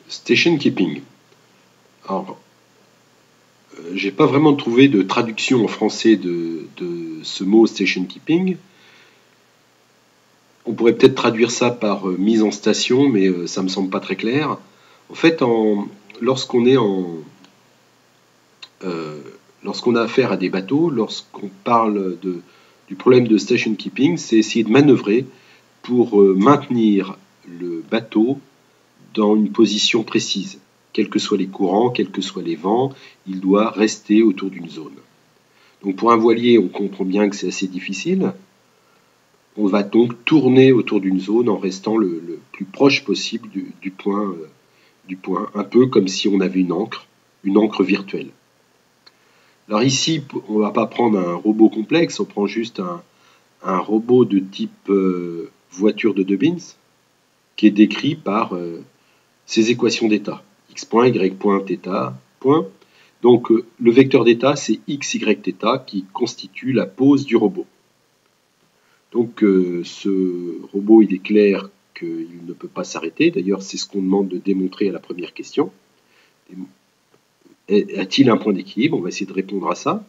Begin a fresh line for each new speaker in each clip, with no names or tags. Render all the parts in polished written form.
Station keeping. Alors, j'ai pas vraiment trouvé de traduction en français de ce mot station keeping. On pourrait peut-être traduire ça par mise en station, mais ça me semble pas très clair. En fait, lorsqu'on a affaire à des bateaux, lorsqu'on parle du problème de station keeping, c'est essayer de manœuvrer pour maintenir le bateau dans une position précise. Quels que soient les courants, quels que soient les vents, il doit rester autour d'une zone. Donc pour un voilier, on comprend bien que c'est assez difficile. On va donc tourner autour d'une zone en restant le plus proche possible du point, un peu comme si on avait une encre virtuelle. Alors ici, on ne va pas prendre un robot complexe, on prend juste un robot de type voiture de Dobbins, qui est décrit par ces équations d'état. X point, Y point, θ point. Donc le vecteur d'état, c'est X, Y, θ qui constitue la pose du robot. Donc ce robot, il est clair qu'il ne peut pas s'arrêter. D'ailleurs, c'est ce qu'on demande de démontrer à la première question. A-t-il un point d'équilibre? On va essayer de répondre à ça.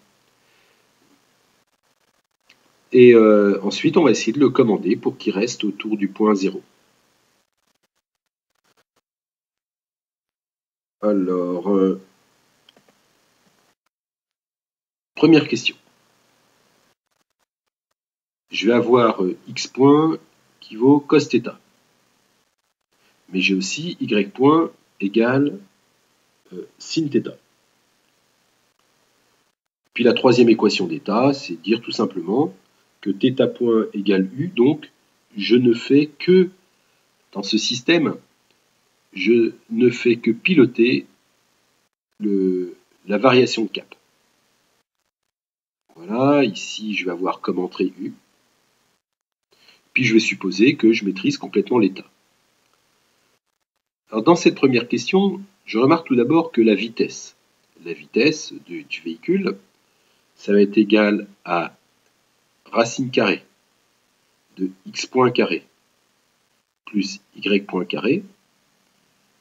Et ensuite, on va essayer de le commander pour qu'il reste autour du point 0. Alors, première question. Je vais avoir x point qui vaut cos θ. Mais j'ai aussi y point égale sin θ. Puis la troisième équation d'état, c'est dire tout simplement que θ point égale u, donc je ne fais que, dans ce système, je ne fais que piloter la variation de cap. Voilà, ici je vais avoir comme entrée u. Puis je vais supposer que je maîtrise complètement l'état. Alors dans cette première question, je remarque tout d'abord que la vitesse du véhicule, ça va être égal à racine carrée de x point carré plus y point carré,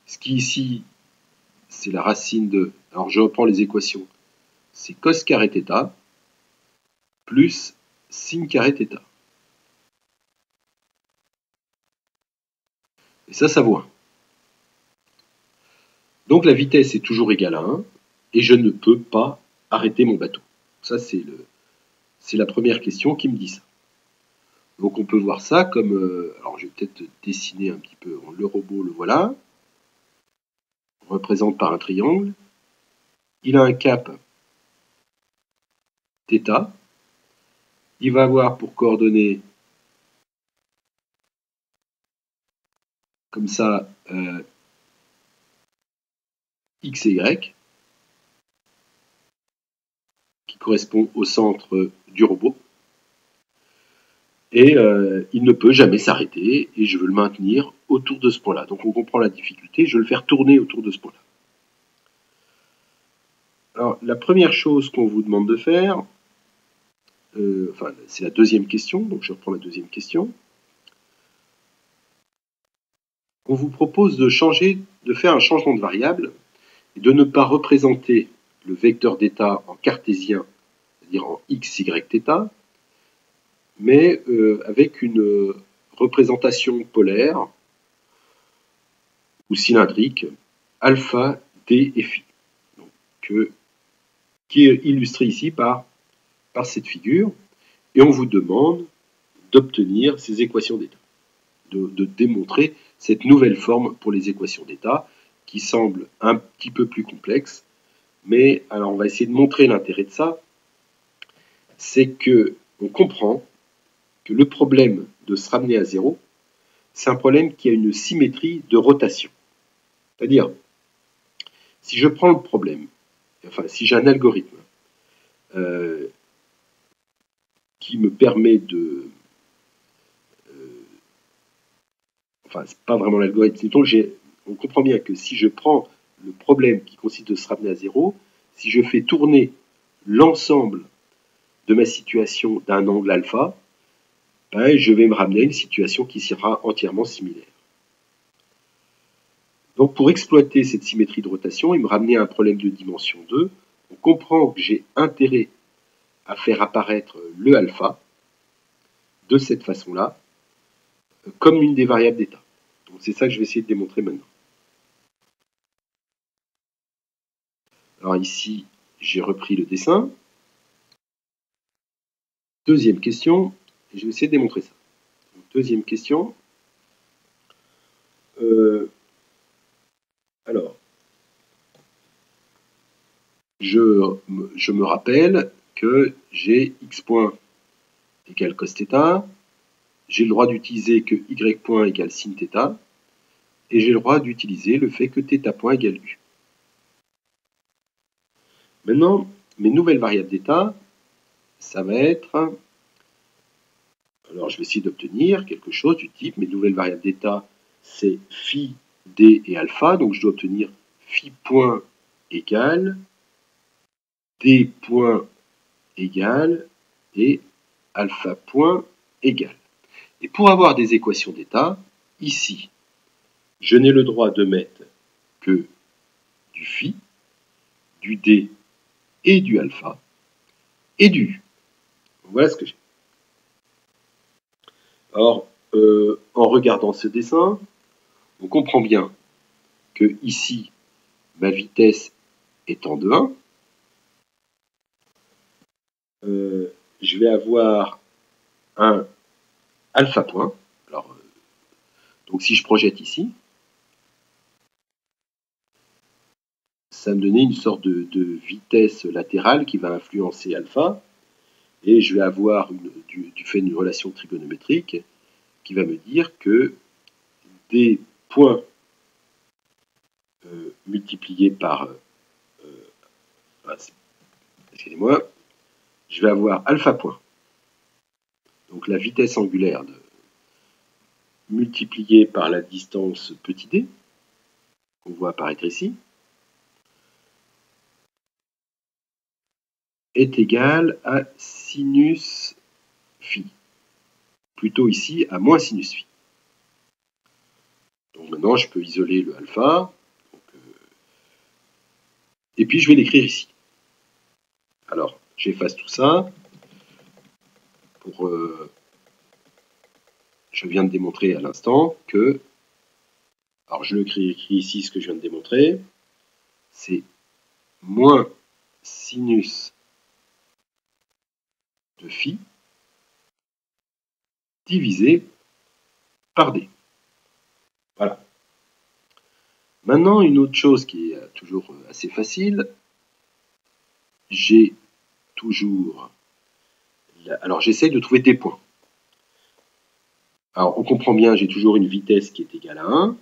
ce qui ici, c'est la racine de, alors je reprends les équations, c'est cos carré θ plus sin carré θ. Et ça vaut 1. Donc la vitesse est toujours égale à 1, et je ne peux pas arrêter mon bateau. Ça, c'est la première question qui me dit ça. Donc on peut voir ça comme, alors je vais peut-être dessiner un petit peu, le robot, le voilà, on représente par un triangle, il a un cap θ, il va avoir pour coordonnées comme ça x et y, qui correspond au centre du robot. Et il ne peut jamais s'arrêter, et je veux le maintenir autour de ce point-là. Donc on comprend la difficulté, je veux le faire tourner autour de ce point-là. Alors la première chose qu'on vous demande de faire, c'est la deuxième question, donc je reprends la deuxième question. On vous propose de faire un changement de variable, et de ne pas représenter le vecteur d'état en cartésien, c'est-à-dire en x, y, θ, mais avec une représentation polaire ou cylindrique alpha, d et phi, donc, qui est illustrée ici par cette figure, et on vous demande d'obtenir ces équations d'état, de démontrer cette nouvelle forme pour les équations d'état qui semble un petit peu plus complexe, mais alors on va essayer de montrer l'intérêt de ça, c'est que on comprend que le problème de se ramener à zéro, c'est un problème qui a une symétrie de rotation. C'est-à-dire, si je prends le problème, si j'ai un algorithme qui me permet de... c'est pas vraiment l'algorithme, on comprend bien que si je prends le problème qui consiste de se ramener à zéro, si je fais tourner l'ensemble de ma situation d'un angle alpha, je vais me ramener à une situation qui sera entièrement similaire. Donc pour exploiter cette symétrie de rotation, il me ramenait un problème de dimension 2. On comprend que j'ai intérêt à faire apparaître le alpha de cette façon-là, comme une des variables d'état. Donc c'est ça que je vais essayer de démontrer maintenant. Alors ici, j'ai repris le dessin. Deuxième question, et je vais essayer de démontrer ça. Donc, deuxième question. Alors, je me rappelle que j'ai x point égale cos θ, j'ai le droit d'utiliser que y point égale sin θ, et j'ai le droit d'utiliser le fait que θ point égale u. Maintenant, mes nouvelles variables d'état, ça va être... Alors, je vais essayer d'obtenir quelque chose du type, mes nouvelles variables d'état, c'est phi, d et alpha, donc je dois obtenir phi point égale d point égale et alpha point égale. Et pour avoir des équations d'état, ici, je n'ai le droit de mettre que du phi, du d et du alpha, et du u. Voilà ce que j'ai. Or, en regardant ce dessin, on comprend bien que ici, ma vitesse étant de 1, je vais avoir un alpha point. Alors, donc si je projette ici, ça me donnait une sorte de vitesse latérale qui va influencer alpha, et je vais avoir, du fait d'une relation trigonométrique, qui va me dire que des points multipliés par, excusez-moi, je vais avoir alpha point. Donc la vitesse angulaire multipliée par la distance petit d, qu'on voit apparaître ici, est égale à sinus phi. Plutôt ici à moins sinus phi. Donc maintenant, je peux isoler le alpha. Et puis, je vais l'écrire ici. Alors, j'efface tout ça. Je viens de démontrer à l'instant que... Alors, je l'écris ici, ce que je viens de démontrer. C'est moins sinus de phi divisé par d. Voilà. Maintenant, une autre chose qui est toujours assez facile, j'ai toujours... Alors, j'essaie de trouver des points. Alors, on comprend bien, j'ai toujours une vitesse qui est égale à 1.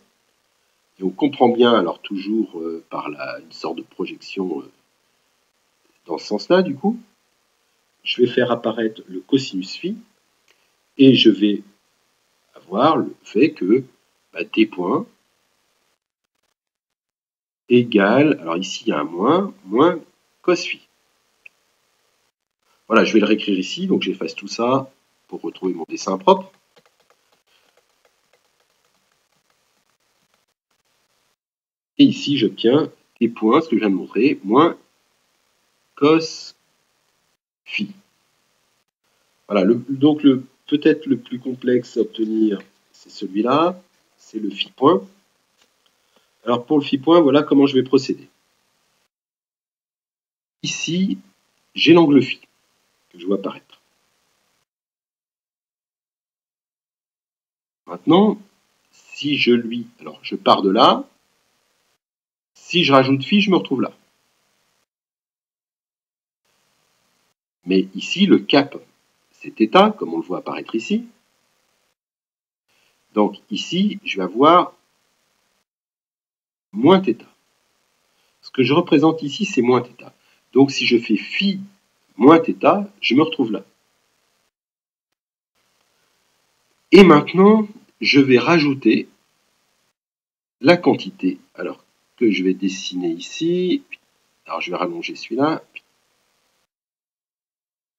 Et on comprend bien, alors toujours par une sorte de projection dans ce sens-là, du coup, je vais faire apparaître le cosinus phi, et je vais avoir le fait que d points égale, alors ici il y a un moins cos phi. Voilà, je vais le réécrire ici, donc j'efface tout ça pour retrouver mon dessin propre. Et ici, j'obtiens des points, ce que je viens de montrer, moins cos phi. Voilà, donc peut-être le plus complexe à obtenir, c'est celui-là, c'est le phi point. Alors pour le phi point, voilà comment je vais procéder. Ici, j'ai l'angle phi que je vois apparaître. Maintenant, si je alors je pars de là, si je rajoute phi, je me retrouve là. Mais ici, le cap, c'est θ, comme on le voit apparaître ici. Donc ici, je vais avoir moins θ. Ce que je représente ici, c'est moins θ. Donc si je fais phi moins θ, je me retrouve là. Et maintenant, je vais rajouter la quantité, alors que je vais dessiner ici. Alors je vais rallonger celui-là.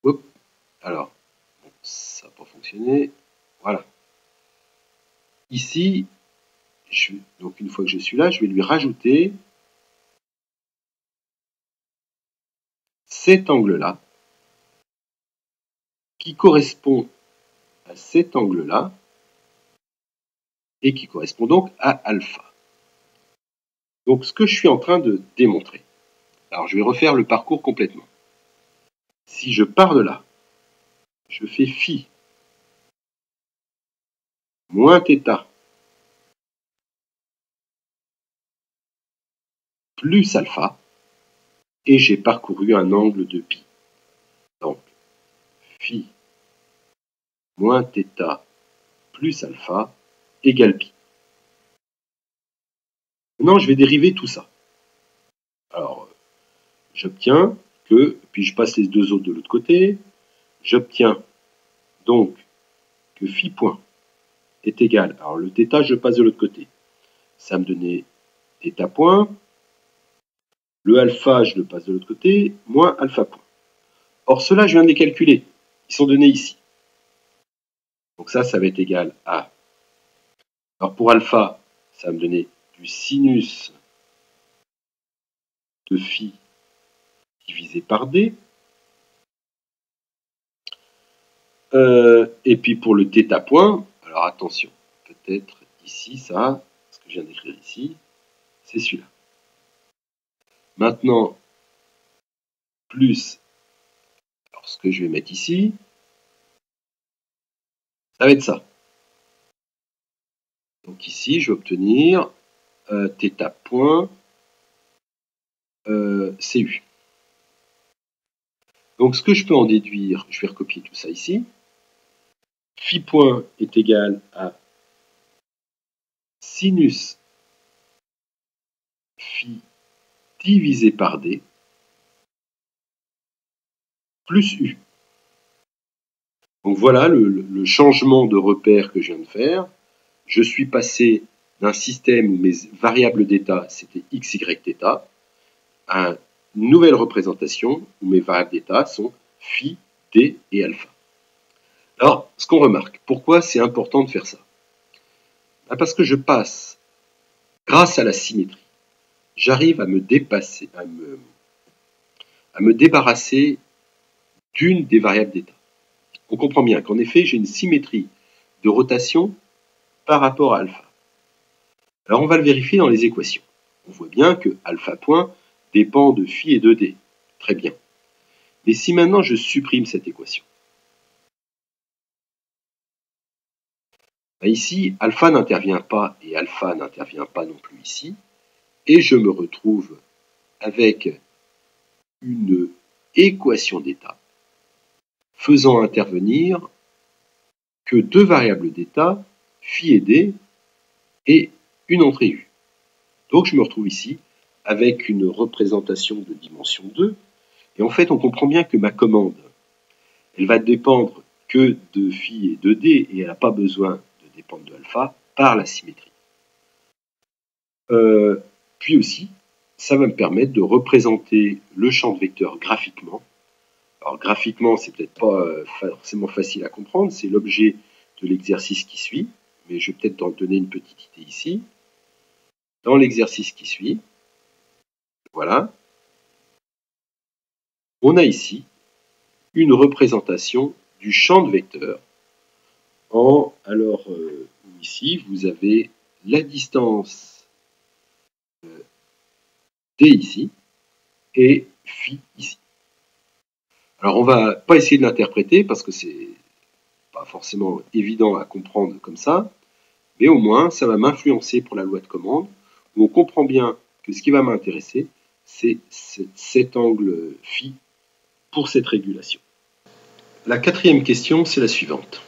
Hop. Alors, ça n'a pas fonctionné. Voilà. Ici, donc une fois que je suis là, je vais lui rajouter cet angle-là, qui correspond à cet angle-là, et qui correspond donc à alpha. Donc ce que je suis en train de démontrer, alors je vais refaire le parcours complètement. Si je pars de là, je fais phi moins θ plus alpha, et j'ai parcouru un angle de pi. Donc, phi moins θ plus alpha égale pi. Maintenant, je vais dériver tout ça. Alors, j'obtiens que, puis je passe les deux autres de l'autre côté, j'obtiens donc que phi point est égal, alors le θ, je passe de l'autre côté. Ça me donnait θ point, le alpha, je le passe de l'autre côté, moins alpha point. Or, ceux-là, je viens de les calculer. Ils sont donnés ici. Donc ça va être égal à... Alors pour alpha, ça va me donner du sinus de phi divisé par d. Et puis pour le θ point, alors attention, peut-être ici, ça, ce que je viens d'écrire ici, c'est celui-là. Maintenant, plus, alors ce que je vais mettre ici, ça va être ça. Donc ici, je vais obtenir θ point CU. Donc ce que je peux en déduire, je vais recopier tout ça ici. Phi point est égal à sinus phi divisé par d plus u. Donc voilà le changement de repère que je viens de faire. Je suis passé d'un système où mes variables d'état c'était x, y, θ à une nouvelle représentation où mes variables d'état sont phi, d et alpha. Alors, ce qu'on remarque, pourquoi c'est important de faire ça? Parce que je passe, grâce à la symétrie, j'arrive à me dépasser, à me débarrasser d'une des variables d'état. On comprend bien qu'en effet, j'ai une symétrie de rotation par rapport à alpha. Alors, on va le vérifier dans les équations. On voit bien que alpha point dépend de phi et de d. Très bien. Mais si maintenant je supprime cette équation, ici, alpha n'intervient pas et alpha n'intervient pas non plus ici, et je me retrouve avec une équation d'état faisant intervenir que deux variables d'état, phi et d, et une entrée u. Donc je me retrouve ici avec une représentation de dimension 2, et en fait on comprend bien que ma commande, elle va dépendre que de phi et de d, et elle n'a pas besoin de dépendre de alpha par la symétrie. Puis aussi, ça va me permettre de représenter le champ de vecteurs graphiquement. Alors graphiquement, c'est peut-être pas forcément facile à comprendre, c'est l'objet de l'exercice qui suit, mais je vais peut-être en donner une petite idée ici. Dans l'exercice qui suit, voilà, on a ici une représentation du champ de vecteurs. Alors, ici, vous avez la distance d ici et phi ici. Alors, on va pas essayer de l'interpréter parce que c'est pas forcément évident à comprendre comme ça, mais au moins, ça va m'influencer pour la loi de commande, où on comprend bien que ce qui va m'intéresser, c'est cet angle phi pour cette régulation. La quatrième question, c'est la suivante.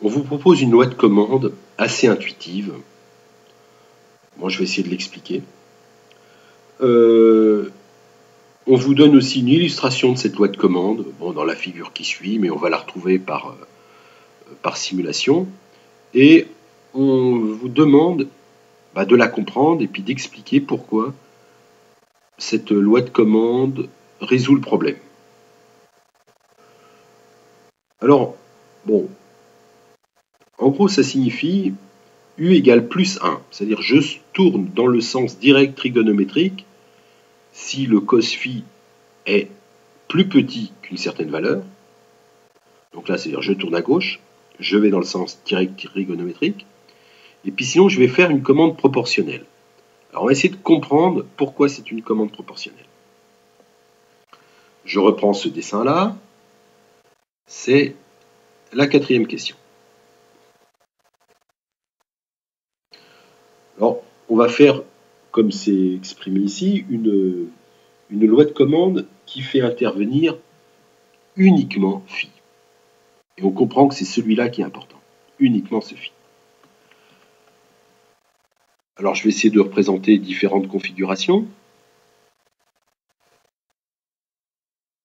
On vous propose une loi de commande assez intuitive. Moi, je vais essayer de l'expliquer. On vous donne aussi une illustration de cette loi de commande, bon, dans la figure qui suit, mais on va la retrouver par simulation. Et on vous demande de la comprendre et puis d'expliquer pourquoi cette loi de commande résout le problème. Alors, bon, en gros, ça signifie U égale plus 1, c'est-à-dire je tourne dans le sens direct trigonométrique si le cos phi est plus petit qu'une certaine valeur. Donc là, c'est-à-dire je tourne à gauche, je vais dans le sens direct trigonométrique, et puis sinon je vais faire une commande proportionnelle. Alors on va essayer de comprendre pourquoi c'est une commande proportionnelle. Je reprends ce dessin-là, c'est la 4e question. Alors, on va faire, comme c'est exprimé ici, une loi de commande qui fait intervenir uniquement phi. Et on comprend que c'est celui-là qui est important, uniquement ce phi. Alors, je vais essayer de représenter différentes configurations.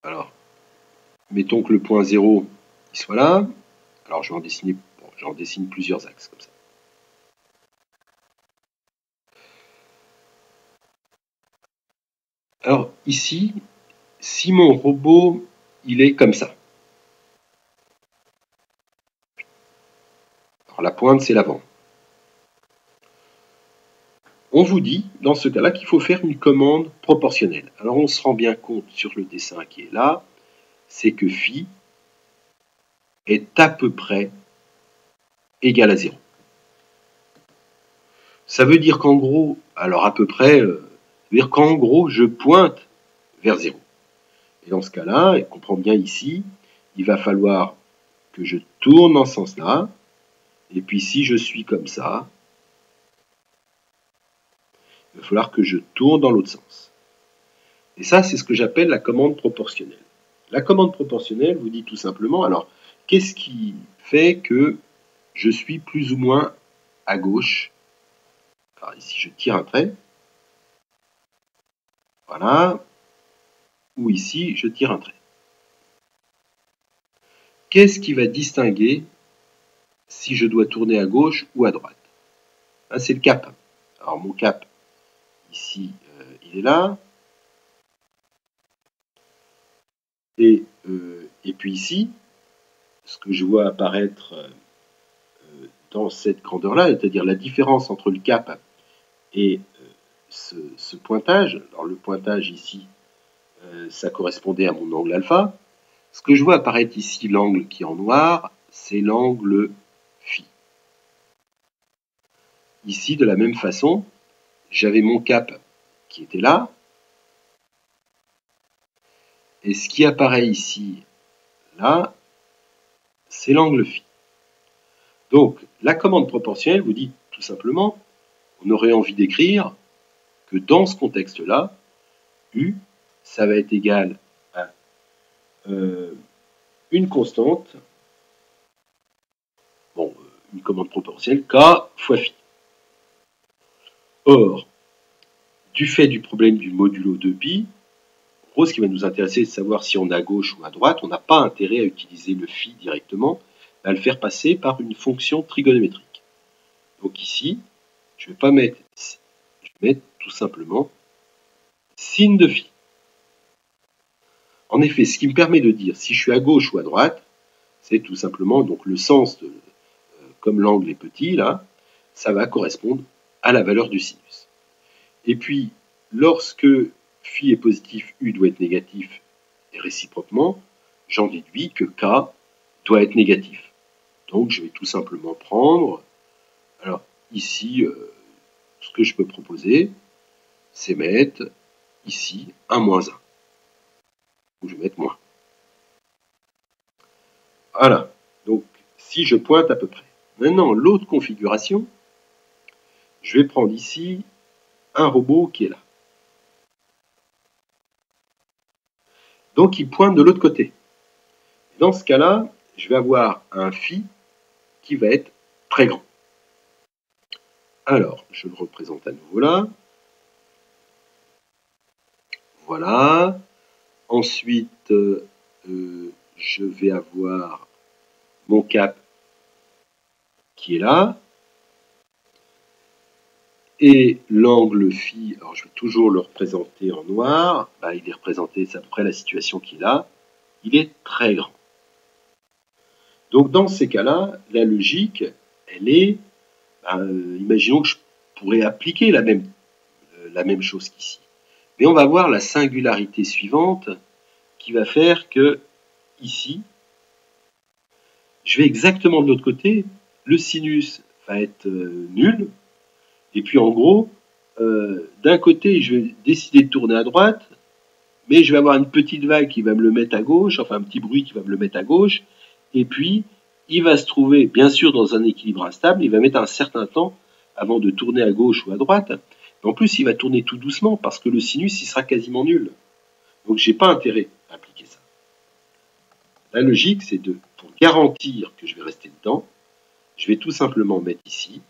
Alors, mettons que le point 0 il soit là. Alors, je vais j'en dessine plusieurs axes comme ça. Alors, ici, si mon robot, il est comme ça. Alors, la pointe, c'est l'avant. On vous dit, dans ce cas-là, qu'il faut faire une commande proportionnelle. Alors, on se rend bien compte sur le dessin qui est là, c'est que phi est à peu près égal à 0. Ça veut dire qu'en gros, alors à peu près, ça veut dire qu'en gros, je pointe vers 0. Et dans ce cas-là, et on comprend bien ici, il va falloir que je tourne dans ce sens-là, et puis si je suis comme ça, il va falloir que je tourne dans l'autre sens. Et ça, c'est ce que j'appelle la commande proportionnelle. La commande proportionnelle vous dit tout simplement, alors, qu'est-ce qui fait que je suis plus ou moins à gauche? Alors ici, je tire un trait. Voilà. Ou ici, je tire un trait. Qu'est-ce qui va distinguer si je dois tourner à gauche ou à droite? C'est le cap. Alors mon cap, ici, il est là. Et puis ici, ce que je vois apparaître dans cette grandeur-là, c'est-à-dire la différence entre le cap et ce pointage. Alors le pointage ici, ça correspondait à mon angle alpha. Ce que je vois apparaître ici, l'angle qui est en noir, c'est l'angle phi. Ici, de la même façon, j'avais mon cap qui était là. Et ce qui apparaît ici, là, c'est l'angle phi. Donc, la commande proportionnelle vous dit tout simplement, on aurait envie d'écrire que dans ce contexte-là, U, ça va être égal à une constante, bon, une commande proportionnelle, K fois phi. Or, du fait du problème du modulo 2pi, en gros, ce qui va nous intéresser, c'est de savoir si on est à gauche ou à droite. On n'a pas intérêt à utiliser le phi directement, à le faire passer par une fonction trigonométrique. Donc ici, je ne vais pas mettre, je vais mettre tout simplement sin de phi. En effet, ce qui me permet de dire si je suis à gauche ou à droite, c'est tout simplement donc le sens, comme l'angle est petit là, ça va correspondre à la valeur du sinus. Et puis, lorsque phi est positif, U doit être négatif, et réciproquement, j'en déduis que K doit être négatif. Donc, je vais tout simplement prendre, alors ici, ce que je peux proposer, c'est mettre ici un moins 1. Donc, je vais mettre moins. Voilà. Donc, si je pointe à peu près. Maintenant, l'autre configuration, je vais prendre ici un robot qui est là. Donc, il pointe de l'autre côté. Dans ce cas-là, je vais avoir un phi qui va être très grand. Alors, je le représente à nouveau là. Voilà. Ensuite, je vais avoir mon cap qui est là. Et l'angle phi, alors je vais toujours le représenter en noir. Il est représenté, c'est à peu près la situation qu'il a. Il est très grand. Donc dans ces cas-là, la logique, elle est imaginons que je pourrais appliquer la même chose qu'ici. Mais on va voir la singularité suivante qui va faire que, ici, je vais exactement de l'autre côté, le sinus va être nul, et puis en gros, d'un côté, je vais décider de tourner à droite, mais je vais avoir une petite vague qui va me le mettre à gauche, enfin un petit bruit qui va me le mettre à gauche, et puis il va se trouver, bien sûr, dans un équilibre instable, il va mettre un certain temps avant de tourner à gauche ou à droite. En plus, il va tourner tout doucement parce que le sinus, il sera quasiment nul. Donc, j'ai pas intérêt à appliquer ça. La logique, c'est pour garantir que je vais rester dedans, je vais tout simplement mettre ici,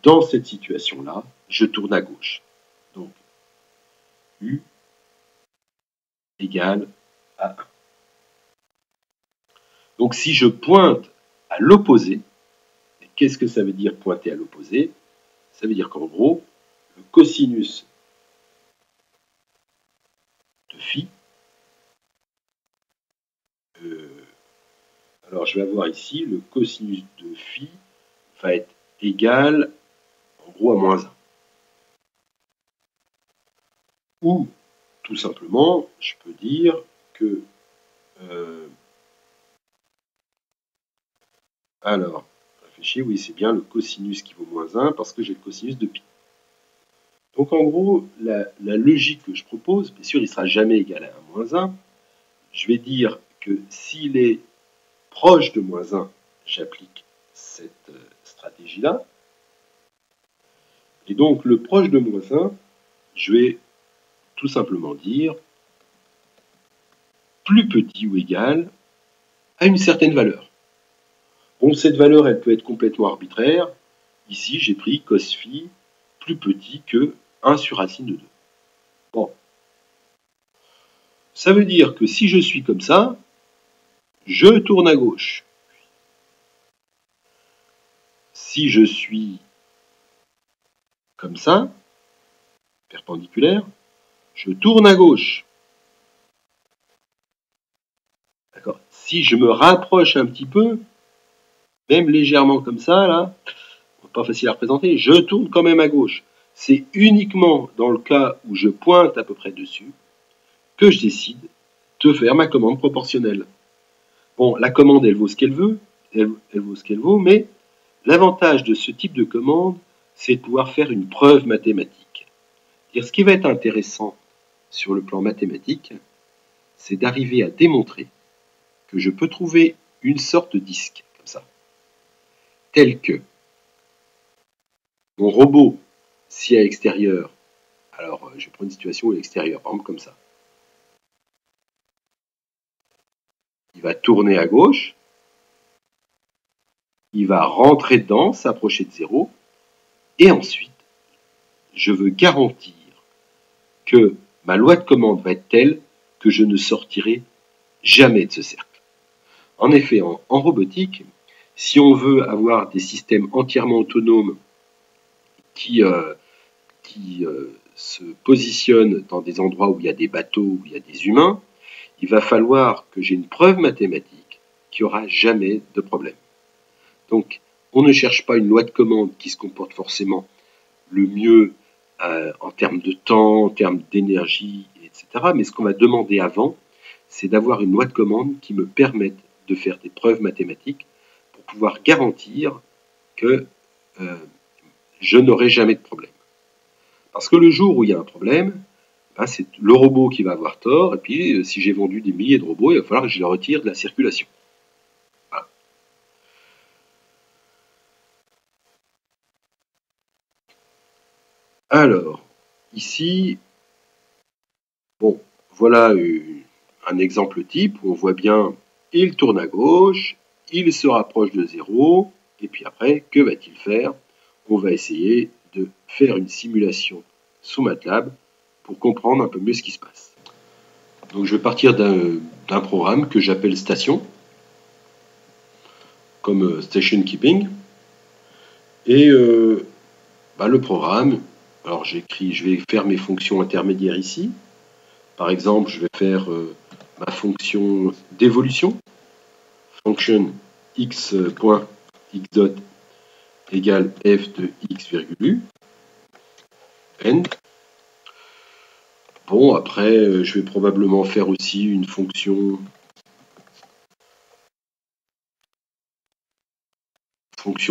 dans cette situation-là, je tourne à gauche. Donc, U égale à 1. Donc, si je pointe à l'opposé, qu'est-ce que ça veut dire pointer à l'opposé? Ça veut dire qu'en gros, le cosinus de phi, alors je vais avoir ici, le cosinus de phi va être égal, en gros, à moins 1. Ou, tout simplement, je peux dire que, alors, réfléchis, oui, c'est bien le cosinus qui vaut moins 1 parce que j'ai le cosinus de pi. Donc, en gros, la logique que je propose, bien sûr, il ne sera jamais égal à moins 1. Je vais dire que s'il est proche de moins 1, j'applique cette stratégie-là. Et donc, le proche de moins 1, je vais tout simplement dire plus petit ou égal à une certaine valeur. Bon, cette valeur, elle peut être complètement arbitraire. Ici, j'ai pris cos phi plus petit que 1 sur racine de 2. Bon. Ça veut dire que si je suis comme ça, je tourne à gauche. Si je suis comme ça, perpendiculaire, je tourne à gauche. D'accord. Si je me rapproche un petit peu, même légèrement comme ça, là, pas facile à représenter, je tourne quand même à gauche. C'est uniquement dans le cas où je pointe à peu près dessus que je décide de faire ma commande proportionnelle. Bon, la commande, elle vaut ce qu'elle veut, elle vaut ce qu'elle vaut, mais l'avantage de ce type de commande, c'est de pouvoir faire une preuve mathématique. Ce qui va être intéressant sur le plan mathématique, c'est d'arriver à démontrer que je peux trouver une sorte de disque, comme ça, tel que mon robot, si à l'extérieur, alors je prends une situation à l'extérieur, par exemple comme ça, il va tourner à gauche, il va rentrer dedans, s'approcher de 0, et ensuite, je veux garantir que ma loi de commande va être telle que je ne sortirai jamais de ce cercle. En effet, en robotique, si on veut avoir des systèmes entièrement autonomes qui se positionnent dans des endroits où il y a des bateaux, où il y a des humains, il va falloir que j'ai une preuve mathématique qu'il n'y aura jamais de problème. Donc, on ne cherche pas une loi de commande qui se comporte forcément le mieux en termes de temps, en termes d'énergie, etc. Mais ce qu'on va demander avant, c'est d'avoir une loi de commande qui me permette de faire des preuves mathématiques pour pouvoir garantir que je n'aurai jamais de problème. Parce que le jour où il y a un problème, ben, c'est le robot qui va avoir tort, et puis si j'ai vendu des milliers de robots, il va falloir que je les retire de la circulation. Voilà. Alors, ici, bon, voilà un exemple type où on voit bien, il tourne à gauche, il se rapproche de 0, et puis après, que va-t-il faire? On va essayer de faire une simulation sous MATLAB pour comprendre un peu mieux ce qui se passe. Donc je vais partir d'un programme que j'appelle Station, comme Station Keeping, et le programme, alors je vais faire mes fonctions intermédiaires ici. Par exemple, je vais faire ma fonction d'évolution, function x dot égale f de x virgule u, end. Bon, après, je vais probablement faire aussi une fonction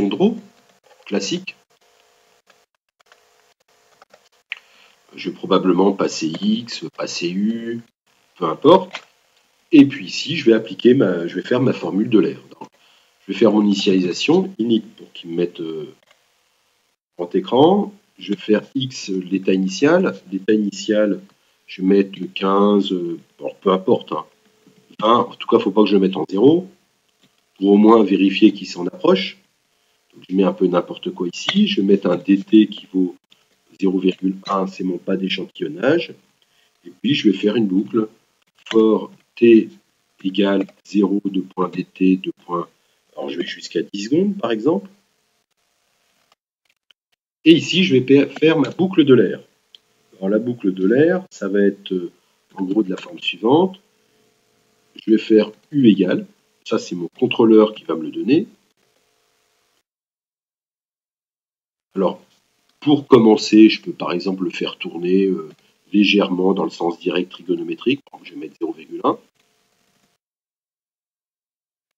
draw, classique. Je vais probablement passer x, passer u, peu importe. Et puis ici, je vais faire ma formule de l'air. Je vais faire mon initialisation, init, pour qu'il me mette grand écran. Je vais faire x, l'état initial. L'état initial, je vais mettre le 15, bon, peu importe. Hein. 20, en tout cas, il ne faut pas que je le mette en 0, pour au moins vérifier qu'il s'en approche. Donc, je mets un peu n'importe quoi ici. Je vais mettre un dt qui vaut 0,1, c'est mon pas d'échantillonnage. Et puis, je vais faire une boucle for t égale 0 de point dt de point. Alors, je vais jusqu'à 10 secondes, par exemple. Et ici, je vais faire ma boucle de l'air. Alors, la boucle de l'air, ça va être en gros de la forme suivante. Je vais faire u égale. Ça, c'est mon contrôleur qui va me le donner. Alors, pour commencer, je peux par exemple le faire tourner légèrement dans le sens direct trigonométrique. Donc, je vais mettre 0,1.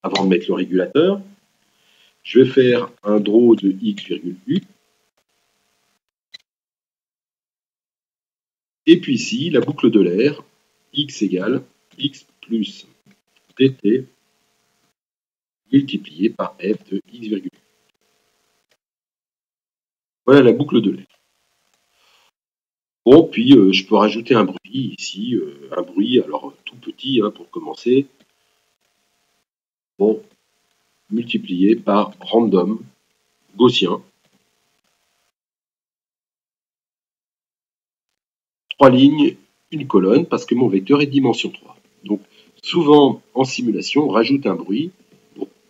Avant de mettre le régulateur, je vais faire un draw de x virgule u. Et puis ici, la boucle de l'air, x égale x plus dt multiplié par f de x virgule u. Voilà la boucle de l'air. Bon, puis je peux rajouter un bruit ici, un bruit, alors tout petit hein, pour commencer. Bon, multiplié par random gaussien. 3 lignes, une colonne, parce que mon vecteur est dimension 3. Donc, souvent, en simulation, on rajoute un bruit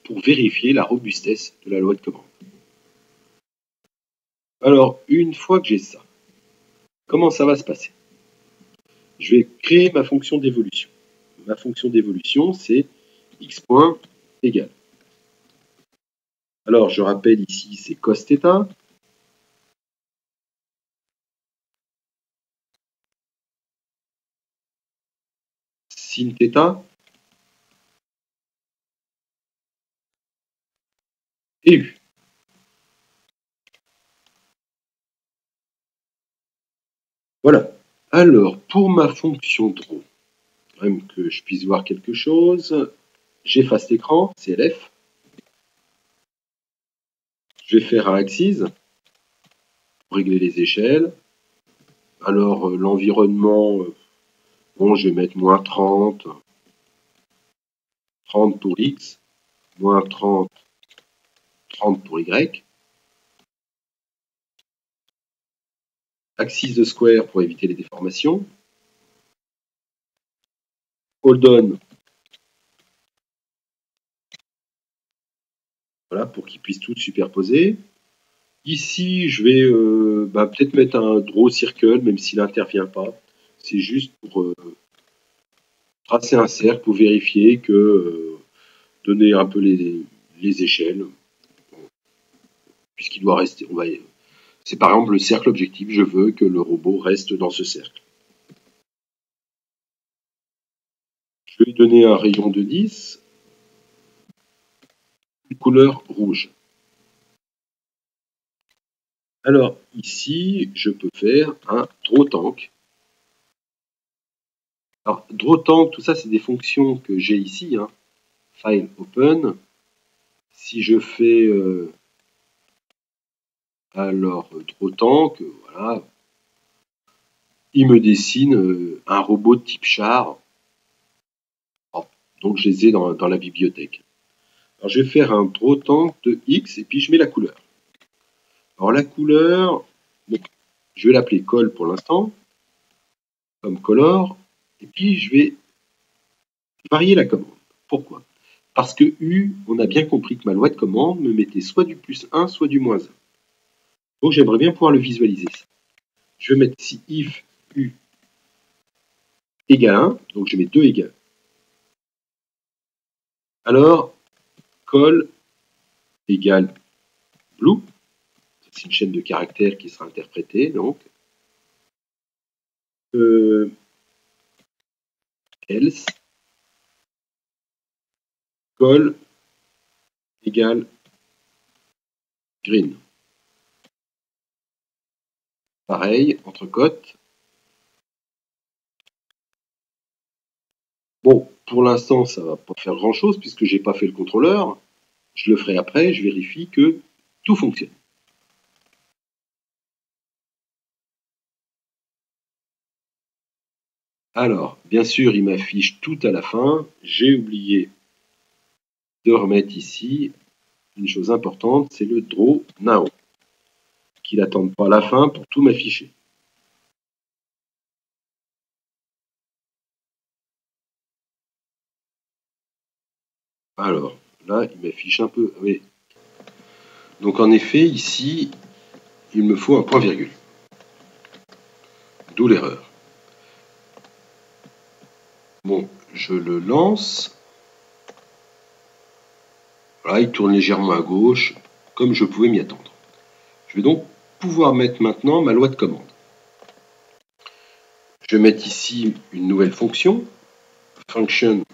pour vérifier la robustesse de la loi de commande. Alors, une fois que j'ai ça, comment ça va se passer? Je vais créer ma fonction d'évolution. Ma fonction d'évolution, c'est x point égale. Alors, je rappelle ici, c'est cos θ. Sin θ. Et u. Voilà. Alors, pour ma fonction draw, même que je puisse voir quelque chose, j'efface l'écran, CLF. Je vais faire un axis pour régler les échelles. Alors, l'environnement, bon, je vais mettre moins 30, 30 pour x, moins 30, 30 pour y. Axis de square pour éviter les déformations. Hold on. Voilà, pour qu'ils puissent tout superposer. Ici, je vais peut-être mettre un draw circle, même s'il n'intervient pas. C'est juste pour tracer un cercle, pour vérifier que donner un peu les échelles. Puisqu'il doit rester, c'est par exemple le cercle objectif, je veux que le robot reste dans ce cercle. Je vais lui donner un rayon de 10, une couleur rouge. Alors ici, je peux faire un draw tank. Alors draw tank, tout ça, c'est des fonctions que j'ai ici. Hein. File open. Si je fais alors draw tank, voilà, il me dessine un robot de type char. Donc je les ai dans la bibliothèque. Alors je vais faire un draw tank de X et puis je mets la couleur. Alors la couleur, je vais l'appeler col pour l'instant, comme color, et puis je vais varier la commande. Pourquoi? Parce que U, on a bien compris que ma loi de commande me mettait soit du plus 1, soit du moins 1. Donc j'aimerais bien pouvoir le visualiser. Je vais mettre ici if U égale 1, donc je mets 2 égale. Alors, col égale blue. C'est une chaîne de caractères qui sera interprétée, donc. Else col égale green. Pareil, entre cotes. Bon, pour l'instant, ça ne va pas faire grand-chose puisque je n'ai pas fait le contrôleur. Je le ferai après, je vérifie que tout fonctionne. Alors, bien sûr, il m'affiche tout à la fin. J'ai oublié de remettre ici une chose importante, c'est le draw now, qu'il n'attende pas la fin pour tout m'afficher. Alors, là, il m'affiche un peu... Oui. Donc, en effet, ici, il me faut un point-virgule. D'où l'erreur. Bon, je le lance. Voilà, il tourne légèrement à gauche, comme je pouvais m'y attendre. Je vais donc pouvoir mettre maintenant ma loi de commande. Je vais mettre ici une nouvelle fonction, function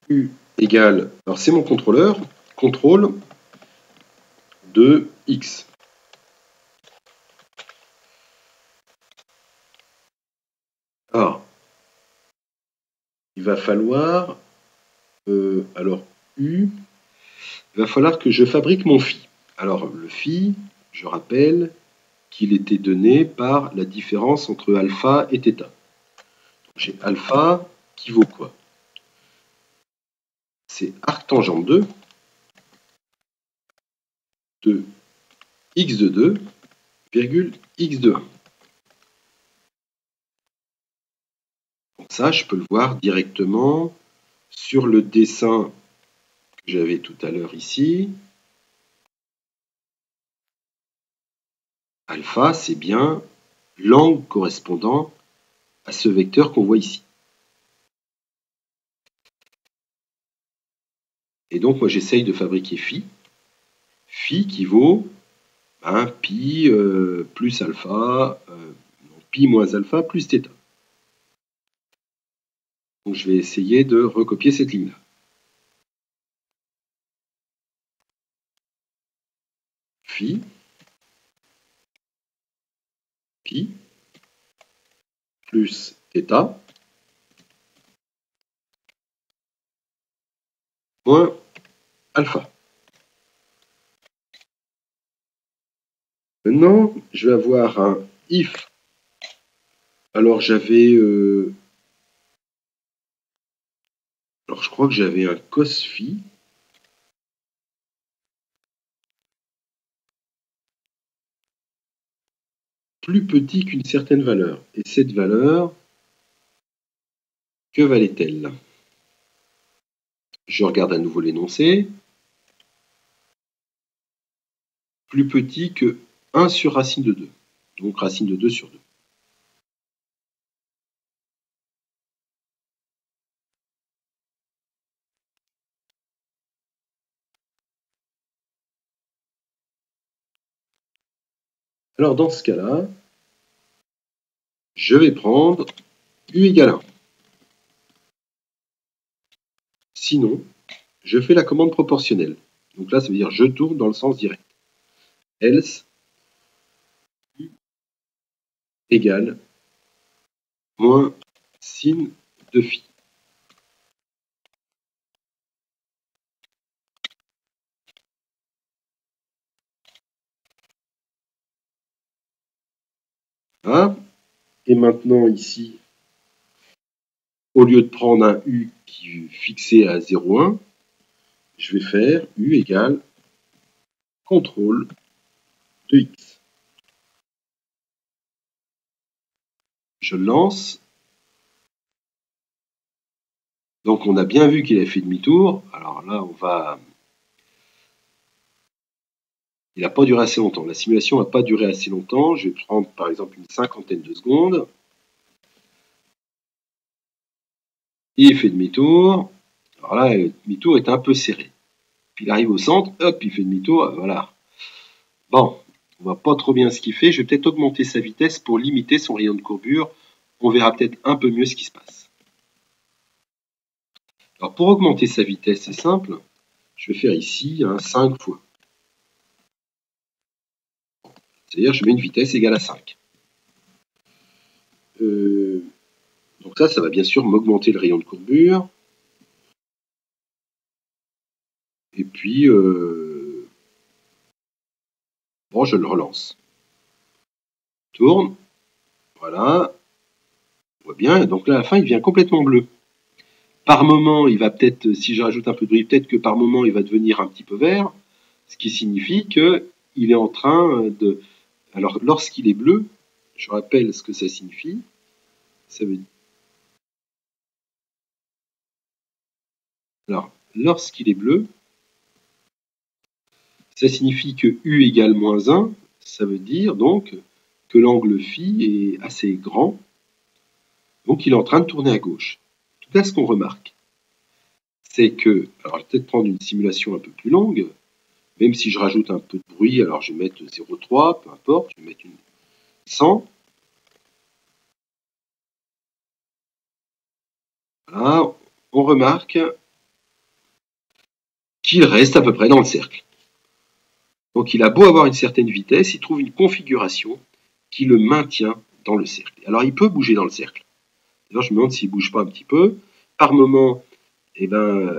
u égale, alors c'est mon contrôleur, contrôle de x. Alors, il va falloir, alors u, il va falloir que je fabrique mon phi. Alors le phi, je rappelle qu'il était donné par la différence entre alpha et θ. J'ai alpha qui vaut quoi? C'est arctangente 2 de x de 2 virgule x de 1. Donc ça, je peux le voir directement sur le dessin que j'avais tout à l'heure ici. Alpha, c'est bien l'angle correspondant à ce vecteur qu'on voit ici. Et donc, moi, j'essaye de fabriquer phi. Phi qui vaut pi plus alpha, pi moins alpha plus θ. Donc, je vais essayer de recopier cette ligne-là. Phi, pi, plus θ, moins alpha. Maintenant, je vais avoir un if. Alors, j'avais... alors, je crois que j'avais un cos phi. Plus petit qu'une certaine valeur. Et cette valeur, que valait-elle? Je regarde à nouveau l'énoncé. Plus petit que 1 sur racine de 2. Donc racine de 2 sur 2. Alors dans ce cas-là, je vais prendre u égale 1. Sinon, je fais la commande proportionnelle. Donc là, ça veut dire je tourne dans le sens direct. Else u égale moins sin de phi. Ah, et maintenant ici, au lieu de prendre un u qui est fixé à 0,1, je vais faire u égale contrôle de x. Je lance. Donc on a bien vu qu'il a fait demi-tour. Alors là, on va... Il n'a pas duré assez longtemps. La simulation n'a pas duré assez longtemps. Je vais prendre par exemple une cinquantaine de secondes. Il fait demi-tour. Alors là, le demi-tour est un peu serré. Puis il arrive au centre, hop, il fait demi-tour, voilà. Bon, on voit pas trop bien ce qu'il fait. Je vais peut-être augmenter sa vitesse pour limiter son rayon de courbure. On verra peut-être un peu mieux ce qui se passe. Alors pour augmenter sa vitesse, c'est simple. Je vais faire ici 5 fois. C'est-à-dire je mets une vitesse égale à 5. Donc ça va bien sûr m'augmenter le rayon de courbure. Et puis, bon, je le relance. Tourne. Voilà. On voit bien. Donc là, à la fin, il devient complètement bleu. Par moment, il va peut-être, si je rajoute un peu de gris, peut-être que par moment, il va devenir un petit peu vert. Ce qui signifie qu'il est en train de... Alors, lorsqu'il est bleu, je rappelle ce que ça signifie. Ça veut dire... Alors, lorsqu'il est bleu, ça signifie que U égale moins 1, ça veut dire donc que l'angle phi est assez grand, donc il est en train de tourner à gauche. Tout cas, ce qu'on remarque, c'est que, alors je vais peut-être prendre une simulation un peu plus longue, même si je rajoute un peu de bruit, alors je vais mettre 0,3, peu importe, je vais mettre une 100. Voilà, on remarque qu'il reste à peu près dans le cercle. Donc il a beau avoir une certaine vitesse, il trouve une configuration qui le maintient dans le cercle. Alors il peut bouger dans le cercle. D'ailleurs, je me demande s'il ne bouge pas un petit peu. Par moment, eh ben,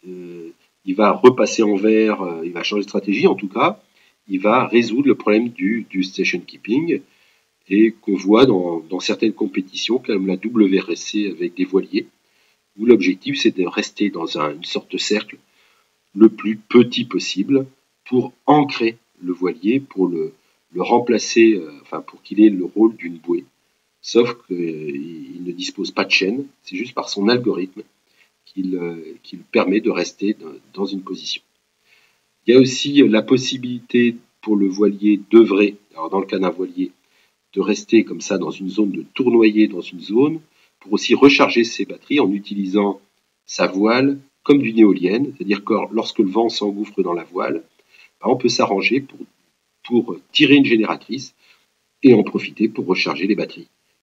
il va repasser en vert, il va changer de stratégie en tout cas. Il va résoudre le problème du station keeping et qu'on voit dans certaines compétitions comme la WRC avec des voiliers, où l'objectif c'est de rester dans une sorte de cercle le plus petit possible pour ancrer le voilier, pour le remplacer, enfin pour qu'il ait le rôle d'une bouée. Sauf qu'il ne dispose pas de chaîne, c'est juste par son algorithme qu'il permet de rester dans une position. Il y a aussi la possibilité pour le voilier d'œuvrer, alors dans le cas d'un voilier, de rester comme ça dans une zone, de tournoyer dans une zone, pour aussi recharger ses batteries en utilisant sa voile comme d'une éolienne, c'est-à-dire que lorsque le vent s'engouffre dans la voile, on peut s'arranger pour tirer une génératrice et en profiter pour recharger les batteries.